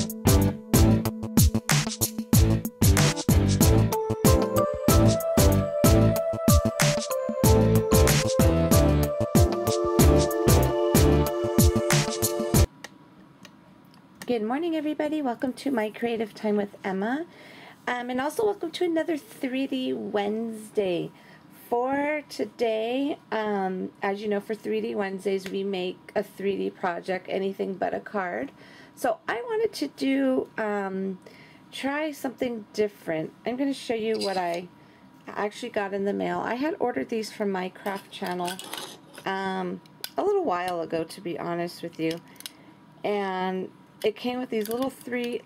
Good morning, everybody. Welcome to my creative time with Emma, and also welcome to another 3D Wednesday. For today, as you know, for 3D Wednesdays we make a 3D project, anything but a card. So I wanted to do try something different. I'm going to show you what I actually got in the mail. I had ordered these from my craft channel a little while ago, to be honest with you, and it came with these little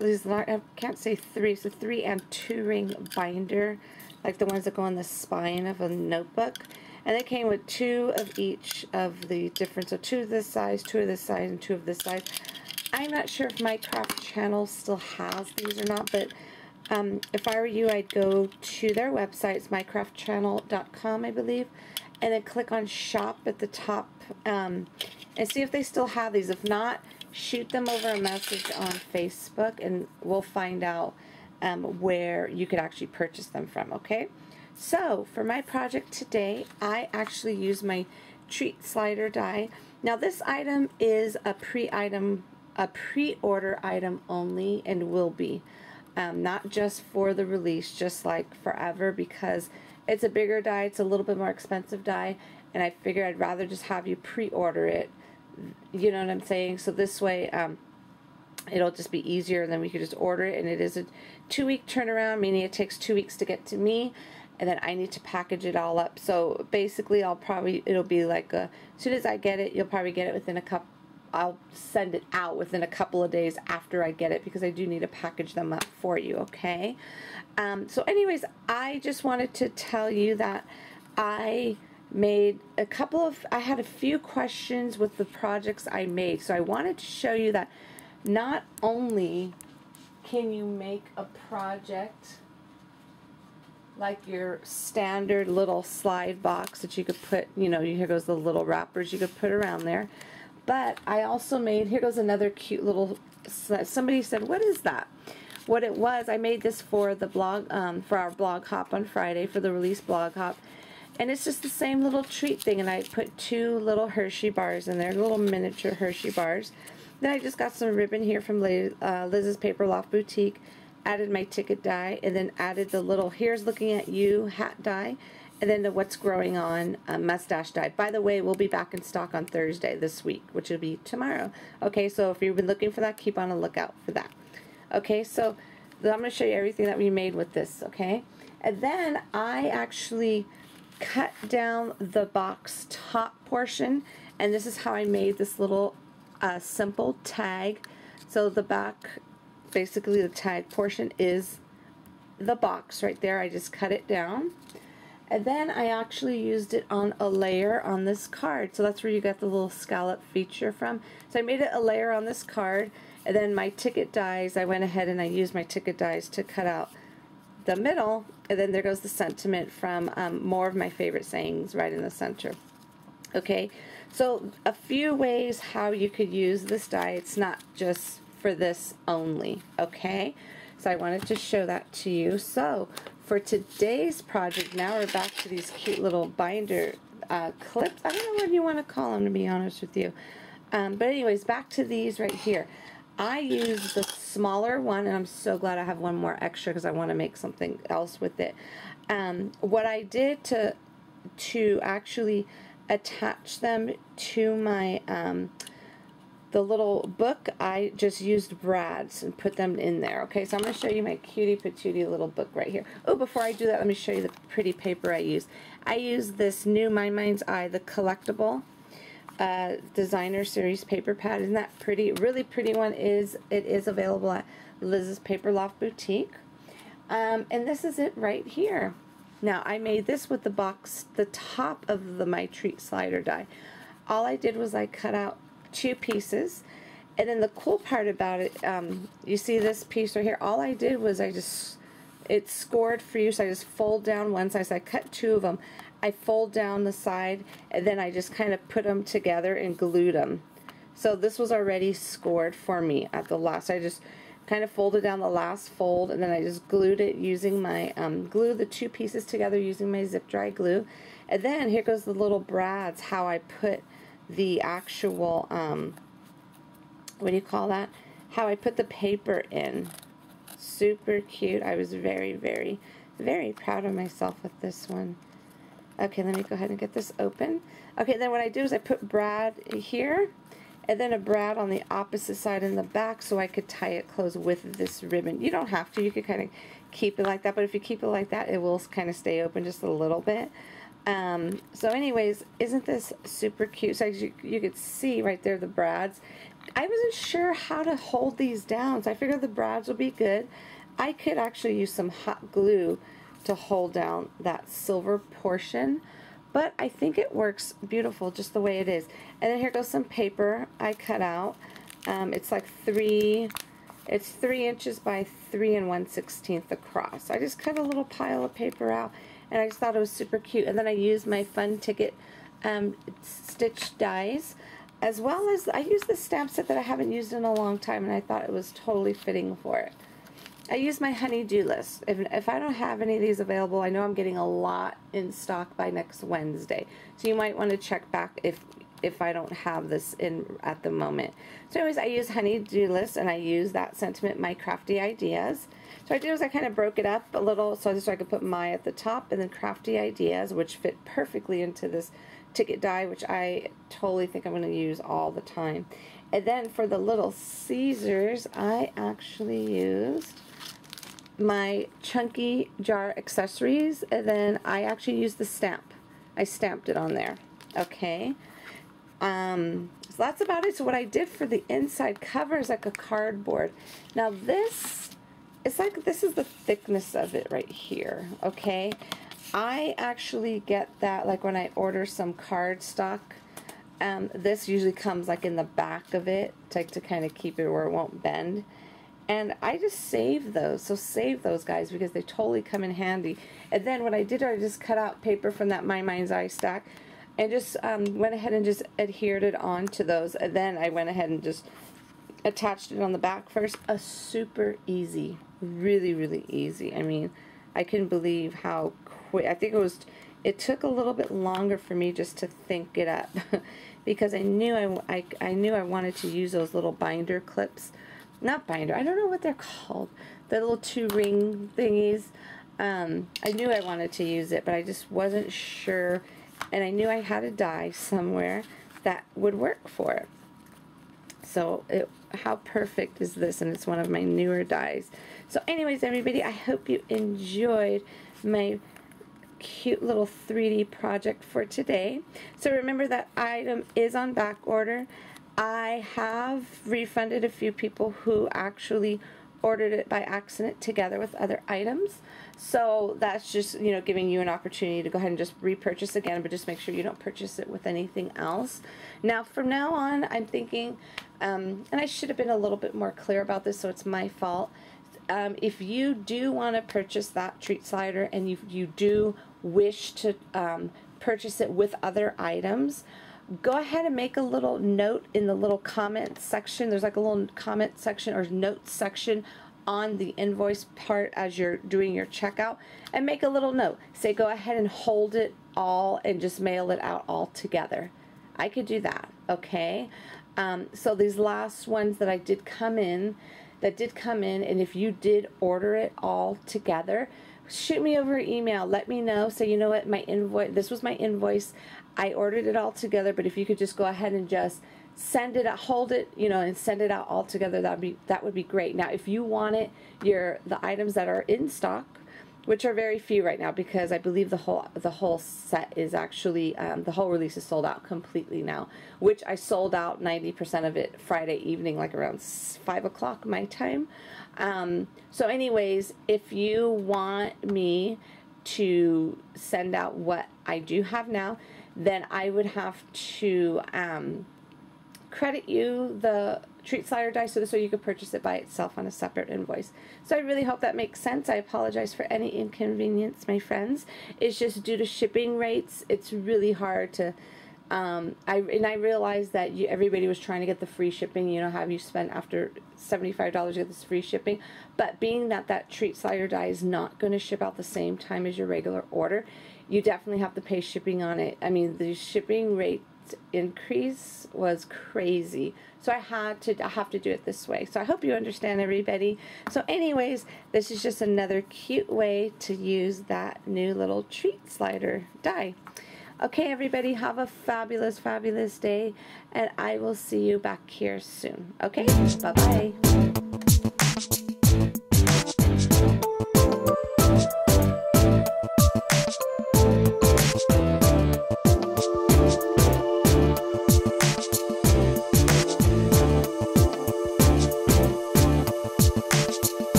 I can't say three, so 3 and 2 ring binder, like the ones that go on the spine of a notebook. And they came with 2 of each of the different, so 2 of this size, 2 of this size, and 2 of this size. I'm not sure if my craft channel still has these or not, but if I were you, I'd go to their website, it's mycraftchannel.com, I believe, and then click on shop at the top and see if they still have these. If not, shoot them over a message on Facebook and we'll find out where you could actually purchase them from, okay? So for my project today, I actually use my treat slider die. Now this item is a pre-order item only, and will be not just for the release, just like forever, because it's a bigger die, it's a little bit more expensive die, and I figured I'd rather just have you pre-order it. You know what I'm saying? So this way it'll just be easier, and then we could just order it. And it is a 2-week turnaround, meaning it takes 2 weeks to get to me, and then I need to package it all up. So basically it'll be like as soon as I get it, you'll probably get it within I'll send it out within a couple of days after I get it, because I do need to package them up for you, okay? So anyways, I just wanted to tell you that I made I had a few questions with the projects I made, so I wanted to show you that not only can you make a project like your standard little slide box that you could put, you know, here goes the little wrappers you could put around there, but I also made, here goes another cute little, somebody said, what is that? What it was, I made this for the blog, for our blog hop on Friday, for the release blog hop. And it's just the same little treat thing, and I put 2 little Hershey bars in there, little miniature Hershey bars. Then I just got some ribbon here from Liz's Paper Loft Boutique, added my ticket die, and then added the little Here's Looking at You hat die, and then the What's Growing On mustache die. By the way, we'll be back in stock on Thursday this week, which will be tomorrow. Okay, so if you've been looking for that, keep on a lookout for that. Okay, so I'm going to show you everything that we made with this, okay? And then I actually cut down the box top portion, and this is how I made this little simple tag. So the back, basically the tag portion is the box right there. I just cut it down, and then I actually used it on a layer on this card. So that's where you got the little scallop feature from. So I made it a layer on this card, and then my ticket dies, I went ahead and I used my ticket dies to cut out the middle, and then there goes the sentiment from More of My Favorite Sayings right in the center. Okay, so a few ways how you could use this die. It's not just for this only, okay? So I wanted to show that to you. So for today's project, now we're back to these cute little binder clips. I don't know what you want to call them, to be honest with you. But anyways, back to these right here. I use the smaller one, and I'm so glad I have one more extra because I want to make something else with it. What I did to actually attach them to my the little book, I just used brads and put them in there. Okay, so I'm going to show you my cutie patootie little book right here. Oh, before I do that, let me show you the pretty paper I use. I use this new My Mind's Eye, the collectible designer series paper pad. Isn't that pretty? Really pretty one. It is available at Liz's Paper Loft Boutique, and this is it right here. Now I made this with the top of the My Treat slider die. All I did was I cut out 2 pieces, and then the cool part about it, you see this piece right here, all I did was it's scored for you, so I just fold down one side. So I cut 2 of them, I fold down the side, and then I just kind of put them together and glued them. So this was already scored for me at the last. I just kind of folded down the last fold, and then I just glued it using my, glued the two pieces together using my zip dry glue. And then here goes the little brads, how I put the actual, what do you call that? How I put the paper in. Super cute. I was very, very, very proud of myself with this one. Okay, let me go ahead and get this open. Okay, then what I do is I put brad here, and then a brad on the opposite side in the back so I could tie it closed with this ribbon. You don't have to. You could kind of keep it like that, but if you keep it like that, it will kind of stay open just a little bit. So anyways, isn't this super cute? So you could see right there the brads. I wasn't sure how to hold these down, so I figured the brads would be good. I could actually use some hot glue to hold down that silver portion, but I think it works beautiful just the way it is. And then here goes some paper I cut out. It's like 3 inches by 3 1/16 across. I just cut a little pile of paper out, and I just thought it was super cute. And then I used my Fun Ticket stitch dies, as well as I used the stamp set that I haven't used in a long time, and I thought it was totally fitting for it. I use my honey-do list. If I don't have any of these available, I know I'm getting a lot in stock by next Wednesday. So you might want to check back if I don't have this in at the moment. So anyways, I use honey-do list, and I use that sentiment, My Crafty Ideas. So what I did is I kind of broke it up a little so I could put my at the top, and then Crafty Ideas, which fit perfectly into this ticket die, which I totally think I'm going to use all the time. And then for the little Caesars, I actually used my Chunky Jar Accessories, and then I actually used the stamp. I stamped it on there. Okay. So that's about it. So what I did for the inside cover is like a cardboard. Now this, it's like, this is the thickness of it right here. Okay. I actually get that like when I order some cardstock. This usually comes like in the back of it to kind of keep it where it won't bend. And I just save those. So save those, guys, because they totally come in handy. And then what I did, I just cut out paper from that My Mind's Eye stack and just went ahead and just adhered it onto those. And then I went ahead and just attached it on the back first. Super easy. Really, really easy. I mean, I couldn't believe how quick. I think it took a little bit longer for me just to think it up because I knew I knew I wanted to use those little binder clips. Not binder, I don't know what they're called. The little 2-ring thingies. I knew I wanted to use it, but I just wasn't sure. And I knew I had a die somewhere that would work for it. So how perfect is this? And it's one of my newer dies. So anyways, everybody, I hope you enjoyed my cute little 3D project for today. So remember that item is on back order. I have refunded a few people who actually ordered it by accident together with other items. So that's just, you know, giving you an opportunity to go ahead and just repurchase again, but just make sure you don't purchase it with anything else. Now, from now on, I'm thinking, and I should have been a little bit more clear about this, so it's my fault. If you do want to purchase that treat slider and you do wish to purchase it with other items, go ahead and make a little note in the little comment section. There's like a little comment section or notes section on the invoice part as you're doing your checkout, and make a little note. Say go ahead and hold it all and just mail it out all together. I could do that, okay? So these last ones that did come in, and if you did order it all together, shoot me over an email. Let me know. Say, you know what, my invoice, this was my invoice. I ordered it all together, but if you could just go ahead and just send it out, hold it, you know, and send it out all together, that would be great. Now, if you want it, the items that are in stock, which are very few right now, because I believe the whole set is actually the whole release is sold out completely now, which I sold out 90% of it Friday evening, like around 5 o'clock my time. So anyways, if you want me to send out what I do have now, then I would have to credit you the treat slider die so this way you could purchase it by itself on a separate invoice. So I really hope that makes sense. I apologize for any inconvenience, my friends. It's just due to shipping rates. It's really hard to I realized that everybody was trying to get the free shipping. You know, have you spent after $75 to get this free shipping? But being that that treat slider die is not going to ship out the same time as your regular order, you definitely have to pay shipping on it. I mean, the shipping rate increase was crazy, so I have to do it this way. So I hope you understand, everybody. So anyways, this is just another cute way to use that new little treat slider die. Okay, everybody, have a fabulous day, and I will see you back here soon. Okay, bye-bye.